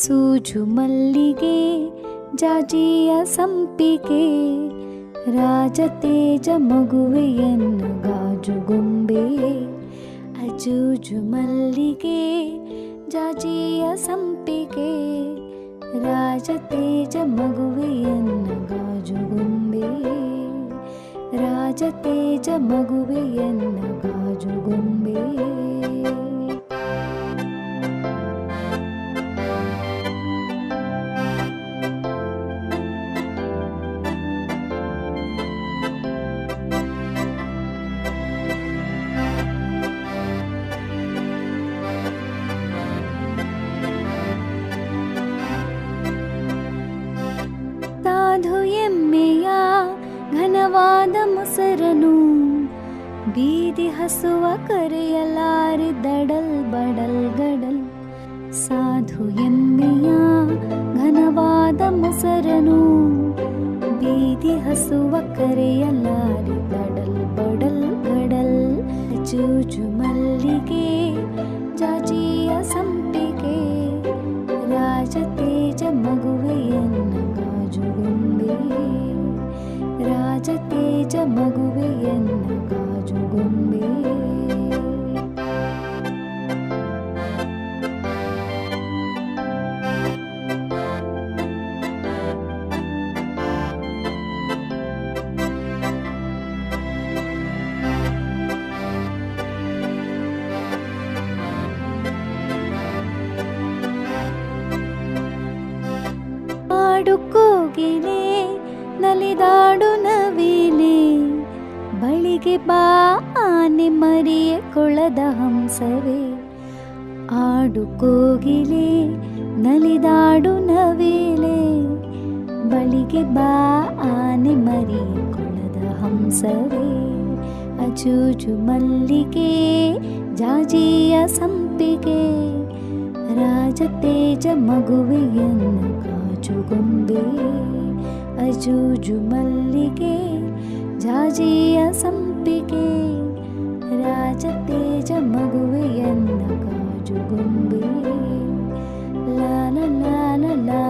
ಸೂಜು ಮಲ್ಲಿಗೆ ಜಾಜಿಯ ಸಂಪಿಗೆ ರಾಜತೇಜ ಮಗುವೆಯನ್ನ ಗಾಜುಗೊಂಬೆ. ಅಜೂಜು ಮಲ್ಲಿಗೆ ಜಾಜಿಯ ಸಂಪಿಗೆ ರಾಜತೇಜ ಮಗುವೆಯನ್ನ ಗಾಜುಗೊಂಬೆ. ರಾಜತೇಜ ಮಗುವೆಯನ್ನ ಗಾಜುಗೊಂಬೆ. ಸಾಧು ಎಮ್ಮೆಯ ಘನವಾದ ಮೊಸರನು ಬೀದಿ ಹಸುವ ಕರೆಯಲಾರಿ ದಡಲ್ ಬಡಲ್ ಗಡಲ್. ಸಾಧು ಎಮ್ಮೆಯ ಘನವಾದ ಮೊಸರನು ಬೀದಿ ಹಸುವ ಕರೆಯಲಾರಿ ದಡಲ್ ಬಡಲ್ ಗಡಲ್. ಜೂಜು ಮಲ್ಲಿಗೆ ಜಾಜಿಯ ಸಂಪಿಗೆ ರಾಜತೇಜ ಮಗುವೆಯನ್ನ ಗಾಜುಗೊಂಬೆ. ರಾಜತೇಜ ಮಗುವೆಯನ್ನ ಗಾಜುಗೊಂಬೆ. ಆಡು ಕೋಗಿಲೆ ನಲಿದಾಡು ನವಿಲೆ ಬಳಿಗೆ ಬಾ ಆನೆ ಮರಿಯೆ ಕೊಳದ ಹಂಸವೇ. ಆಡು ಕೋಗಿಲೆ ನಲಿದಾಡು ನವಿಲೆ ಬಳಿಗೆ ಬಾ ಆನೆ ಮರಿಯೆ ಕೊಳದ ಹಂಸವೇ. ಅಜೂಜು ಮಲ್ಲಿಗೆ ಜಾಜಿಯ ಸಂಪಿಗೆ ರಾಜತೇಜ ಮಗುವೆಯನ್ನ ಗಾಜುಗೊಂಬೆ. ಅಜೂಜು ಮಲ್ಲಿಗೆ ಜಾಜಿಯ ಸಂಪಿಗೆ ರಾಜತೇಜ ಮಗುವೆಯನ್ನ ಗಾಜುಗೊಂಬೆ. ಲಾಲ ಲಾಲ ಲಾ